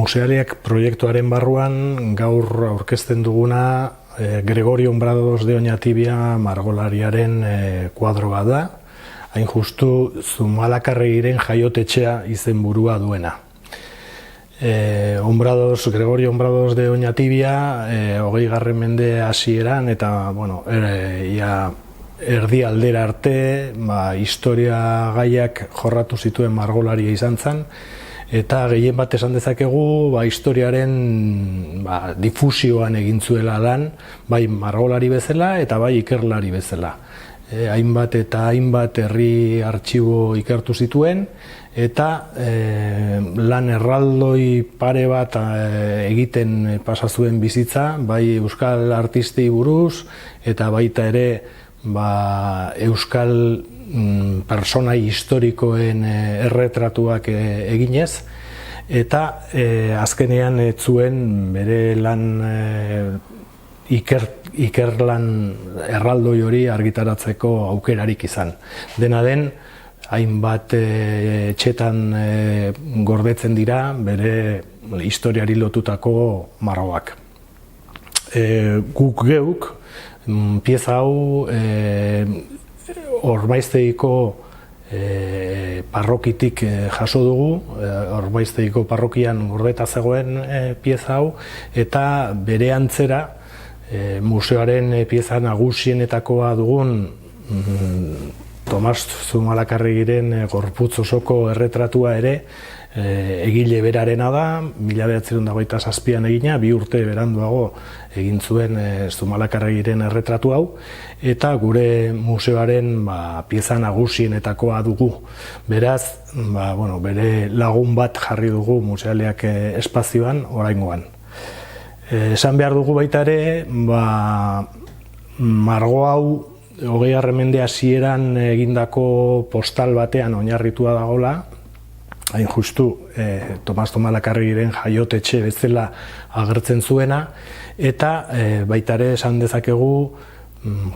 Musealeak proiektuaren barruan gaur aurkezten duguna Gregorio Hombrados de Oñatibia margolariaren kuadroa da, hain justu Zumalakarregiren jaiotetxea izenburua duena. Gregorio Hombrados de Oñatibia 20. Mende hasieran eta ia erdi aldera arte historia gaiak jorratu zituen margolaria izan zen, eta gehien bat esan dezakegu historiaren difusioan egin zuela lan, bai margolari bezala eta bai ikerlari bezala. Hainbat eta hainbat herri artxibo ikertu zituen, eta lan erraldoi pare bat egiten pasa zuen bizitza, bai euskal artistei buruz eta baita ere euskal personai historikoen erretratuak eginez, eta azkenean ez zuen bere lan ikerlan erraldoi hori argitaratzeko aukerarik izan. Dena den, hainbat etxetan gordetzen dira bere historiari lotutako margoak. Guk geuk pieza hau Ormaiztegiko parrokitik jaso dugu, Ormaiztegiko parrokian gordeta zegoen pieza hau, eta bere antzera museoaren pieza nagusienetakoa dugun Tomas Zumalakarregiren gorputz osoko erretratua ere egile berarena da, 1927an egina, 2 urte beranduago egin zuen Zumalakarregiren erretratu hau, eta gure museoaren pieza nagusienetakoa dugu. Beraz, bere lagun bat jarri dugu musealeak espazioan oraingoan. Esan behar dugu baita ere, margo hau 20. Mende hasieran egindako postal batean oinarritua dagoela, hain justu Tomas Zumalakarregiren jaiotetxe bezala agertzen zuena, eta baita ere esan dezakegu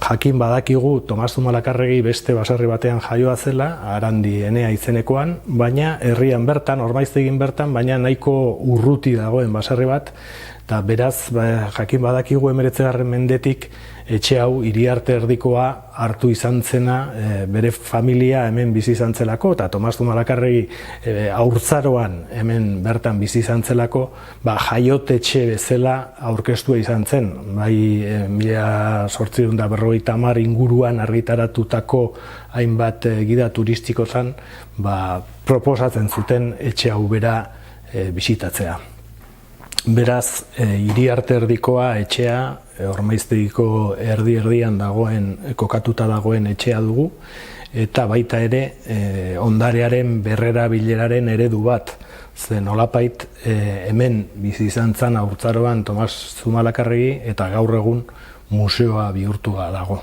jakin badakigu Tomas Zumalakarregi beste baserri batean jaioa zela, Arandi Enea izenekoan, baina herrian bertan, Ormaiztegin bertan, baina nahiko urruti dagoen baserri bat, eta beraz jakin badakigu 19. Mendetik etxe hau Iriarte erdikoa hartu izan zena bere familia hemen bizi izan zelako, eta Tomas Zumalakarregi haurtzaroan hemen bertan bizi izan zelako, jaiotetxe bezala aurkeztua izan zen. Bai 1850 inguruan argitaratutako hainbat gida turistikotan proposatzen zuten etxe hau bera bisitatzea. Beraz, Iriarte erdikoa etxea, Ormaiztegiko erdi-erdian kokatuta dagoen etxea dugu, eta baita ere ondarearen berrerabileraren eredu bat, zen nolapait hemen bizi izan zen haurtzaroan Tomas Zumalakarregi, eta gaur egun museoa bihurtua dago.